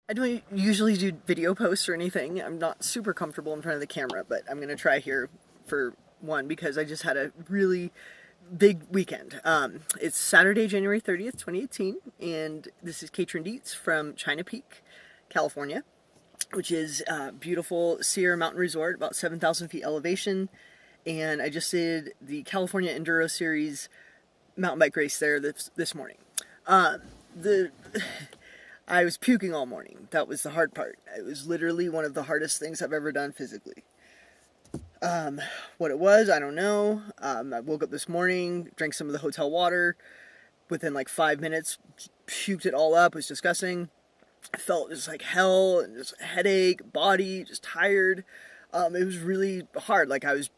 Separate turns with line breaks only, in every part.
I don't usually do video posts or anything. I'm not super comfortable in front of the camera, but I'm going to try here for one because I just had a really big weekend. It's Saturday, January 30th, 2018, and this is Katrin Dietz from China Peak, California, which is a beautiful Sierra Mountain Resort, about 7,000 feet elevation. And I just did the California Enduro Series mountain bike race there this morning. The I was puking all morning. That was the hard part. It was literally one of the hardest things I've ever done physically. What it was, I don't know. I woke up this morning, drank some of the hotel water. Within like 5 minutes, puked it all up. It was disgusting. I felt just like hell, and just headache, body, just tired. It was really hard. Like I was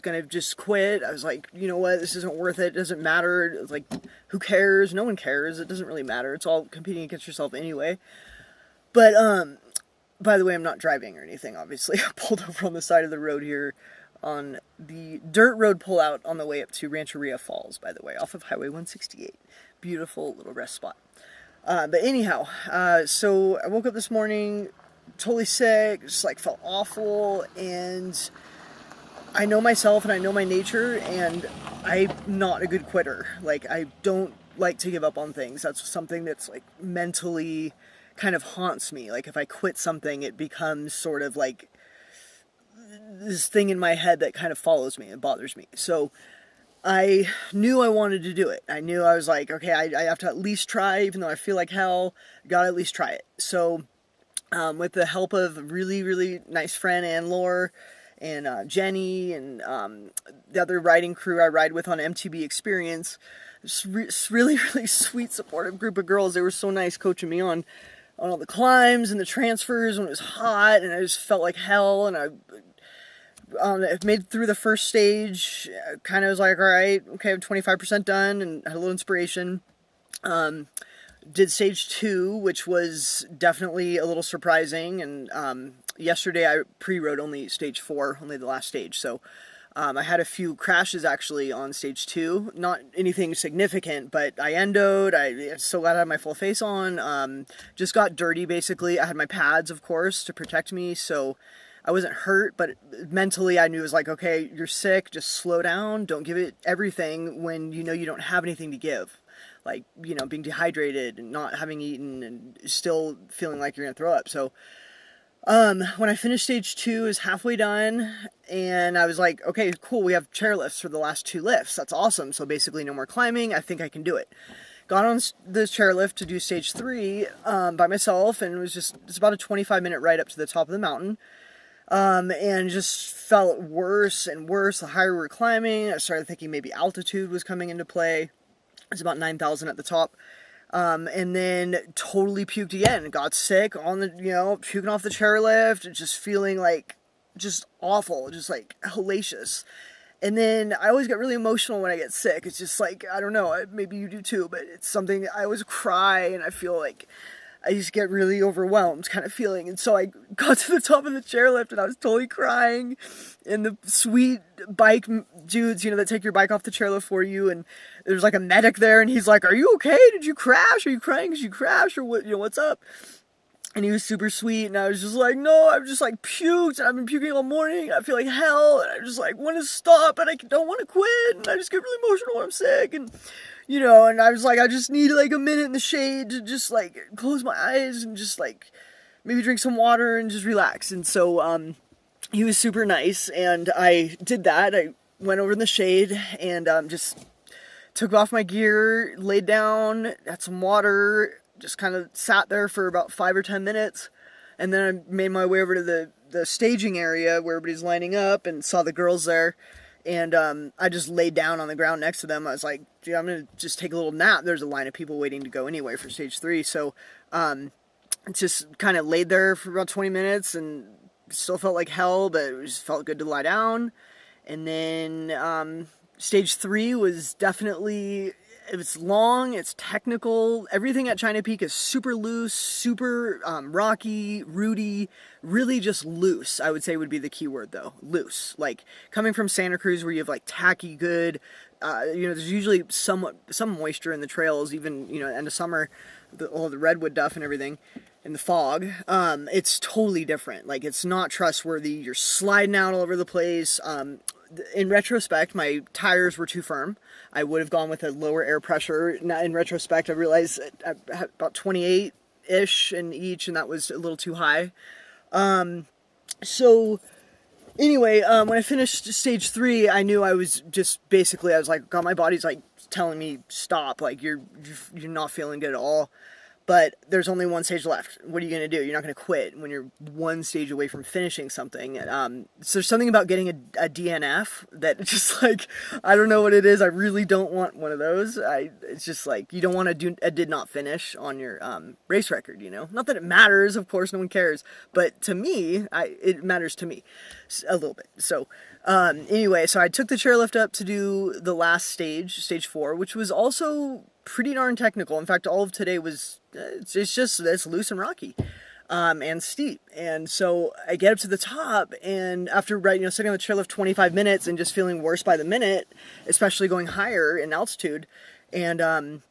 gonna just quit. I was like, you know what, this isn't worth it. It doesn't matter. It was like, who cares? No one cares. It doesn't really matter. It's all competing against yourself anyway. But, by the way, I'm not driving or anything, obviously. I pulled over on the side of the road here on the dirt road pullout on the way up to Rancheria Falls, by the way, off of Highway 168. Beautiful little rest spot. But anyhow, so I woke up this morning totally sick, just like felt awful, and I know myself and I know my nature, and I'm not a good quitter. Like, I don't like to give up on things. That's something that's like mentally kind of haunts me. Like if I quit something, it becomes sort of like this thing in my head that kind of follows me and bothers me. So I knew I wanted to do it. I knew I was like, okay, I have to at least try, even though I feel like hell, gotta at least try it. So with the help of a really, really nice friend, Ann Lore, and Jenny, and the other riding crew I ride with on MTB Experience, just really, really sweet, supportive group of girls. They were so nice coaching me on all the climbs and the transfers when it was hot, and I just felt like hell, and I made it through the first stage. Kind of was like, all right, okay, I'm 25% done, and had a little inspiration. Did stage 2, which was definitely a little surprising, and yesterday I pre-rode only stage 4, only the last stage, so I had a few crashes actually on stage 2, not anything significant, but I endoed, I still got to have my full face on, just got dirty basically. I had my pads, of course, to protect me, so I wasn't hurt, but mentally I knew it was like, okay, you're sick, just slow down, don't give it everything when you know you don't have anything to give. Like, you know, being dehydrated and not having eaten and still feeling like you're gonna throw up. So when I finished stage 2, it was halfway done, and I was like, okay, cool, we have chairlifts for the last 2 lifts. That's awesome. So basically no more climbing. I think I can do it. Got on the chairlift to do stage 3 by myself, and it's about a 25-minute ride up to the top of the mountain. And just felt worse and worse the higher we were climbing. I started thinking maybe altitude was coming into play. It's about 9,000 at the top. And then totally puked again. Got sick on the, puking off the chairlift, just feeling like just awful, just like hellacious. And then I always get really emotional when I get sick. It's just like, I don't know, maybe you do too, but it's something I always cry, and I feel like I just get really overwhelmed kind of feeling. And so I got to the top of the chairlift and I was totally crying. And the sweet bike dudes, that take your bike off the chairlift for you. And there's like a medic there, and he's like, "Are you okay? Did you crash? Are you crying because you crashed? Or what, what's up?" And he was super sweet. And I was just like, "No, I've just like puked, and I've been puking all morning. I feel like hell. And I just like want to stop, but I don't want to quit. And I just get really emotional when I'm sick." And I was like, I just need like a minute in the shade to just like close my eyes and just like maybe drink some water and just relax. And so he was super nice, and I did that. I went over in the shade and just took off my gear, laid down, had some water, just kind of sat there for about 5 or 10 minutes. And then I made my way over to the staging area where everybody's lining up, and saw the girls there. And I just laid down on the ground next to them. I was like, dude, I'm going to just take a little nap. There's a line of people waiting to go anyway for stage 3. So just kind of laid there for about 20 minutes and still felt like hell, but it just felt good to lie down. And then stage 3 was definitely, it's long, it's technical. Everything at China Peak is super loose, super rocky, rooty, really just loose, I would say would be the key word though, loose. Like coming from Santa Cruz where you have like tacky good, there's usually some moisture in the trails, even, end of summer, all the redwood duff and everything. in the fog, it's totally different. Like, it's not trustworthy. You're sliding out all over the place. In retrospect, my tires were too firm. I would have gone with a lower air pressure. Now, in retrospect, I realized I had about 28-ish in each, and that was a little too high. So anyway, when I finished stage 3, I knew I was just basically, I was like, God, my body's like telling me stop. Like, you're not feeling good at all. But there's only one stage left. What are you going to do? You're not going to quit when you're one stage away from finishing something. So there's something about getting a DNF that just like, I don't know what it is. I really don't want one of those. It's just like, you don't want to do a did not finish on your race record, you know? Not that it matters, of course, no one cares. But to me, it matters to me a little bit. So anyway, so I took the chairlift up to do the last stage 4, which was also pretty darn technical. In fact, all of today was, it's loose and rocky, and steep. And so I get up to the top, and after, sitting on the chairlift 25 minutes and just feeling worse by the minute, especially going higher in altitude, and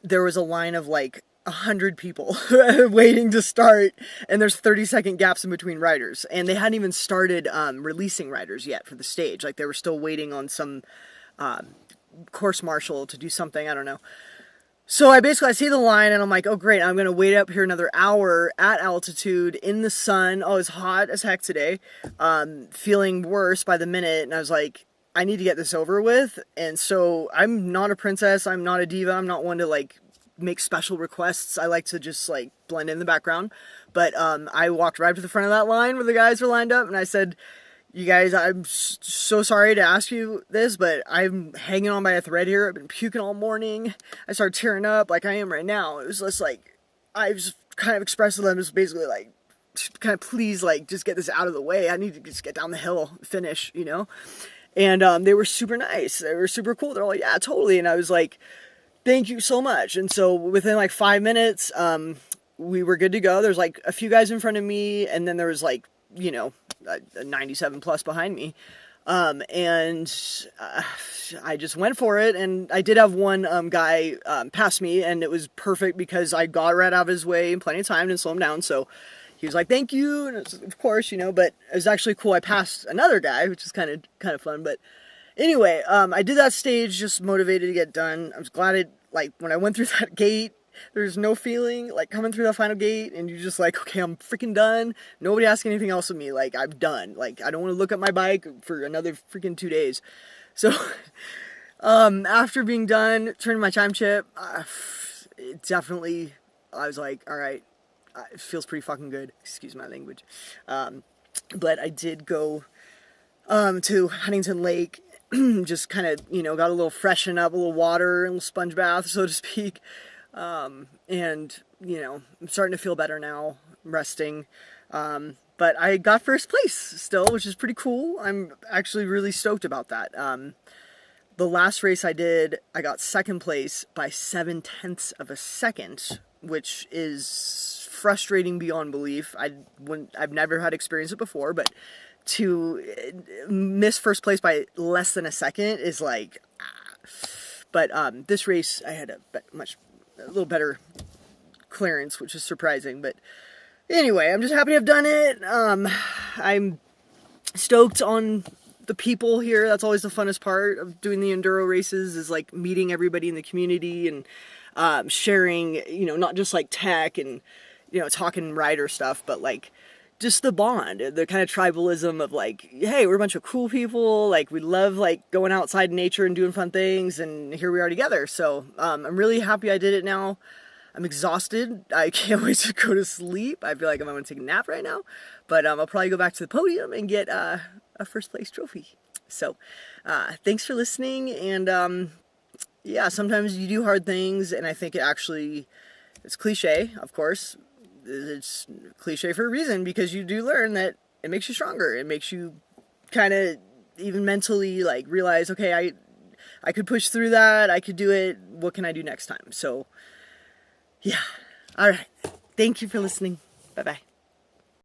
there was a line of like 100 people waiting to start, and there's 30-second gaps in between riders, and they hadn't even started releasing riders yet for the stage. Like, they were still waiting on some course marshal to do something, I don't know. So I see the line, and I'm like, oh great, I'm gonna wait up here another hour at altitude in the sun. Oh, it's hot as heck today, feeling worse by the minute, and I was like, I need to get this over with. And so I'm not a princess, I'm not a diva, I'm not one to like make special requests. I like to just like blend in the background. But I walked right to the front of that line where the guys were lined up, and I said, you guys, I'm so sorry to ask you this, but I'm hanging on by a thread here. I've been puking all morning. I started tearing up like I am right now. It was just like, I just kind of expressed to them, just basically like, kind of please, like, just get this out of the way. I need to just get down the hill, finish, you know? And they were super nice. They were super cool. They're all like, yeah, totally. And I was like, thank you so much. And so within like 5 minutes, we were good to go. There's like a few guys in front of me, and then there was like, a 97 plus behind me. And I just went for it, and I did have one guy pass me, and it was perfect because I got right out of his way in plenty of time to slow him down. So he was like, thank you, and it's, of course, but it was actually cool. I passed another guy, which is kind of fun. But anyway, I did that stage just motivated to get done. I was glad when I went through that gate, there's no feeling like coming through that final gate, and you're just like, okay, I'm freaking done. Nobody asking anything else of me. Like, I'm done. Like, I don't want to look at my bike for another freaking 2 days. So, after being done, turning my time chip, it definitely, I was like, all right, it feels pretty fucking good. Excuse my language. But I did go to Huntington Lake, just kind of, got a little freshen up, a little water, a little sponge bath, so to speak. And, I'm starting to feel better now, resting. But I got first place still, which is pretty cool. I'm actually really stoked about that. The last race I did, I got second place by 0.7 of a second, which is frustrating beyond belief. I've never had experienced it before, but to miss first place by less than a second is like, But this race, I had a little better clearance, which is surprising. But anyway, I'm just happy to have done it. I'm stoked on the people here. That's always the funnest part of doing the enduro races, is like meeting everybody in the community and sharing, not just like tech and, talking rider stuff, but like just the bond, the kind of tribalism of like, hey, we're a bunch of cool people. Like, we love like going outside in nature and doing fun things, and here we are together. So I'm really happy I did it now. I'm exhausted. I can't wait to go to sleep. I feel like I'm going to take a nap right now, but I'll probably go back to the podium and get a first place trophy. So thanks for listening. And yeah, sometimes you do hard things, and I think it's cliche, of course. It's cliche for a reason, because you do learn that it makes you stronger. It makes you kind of even mentally like realize, okay, I could push through that. I could do it. What can I do next time? So yeah. All right. Thank you for listening. Bye-bye.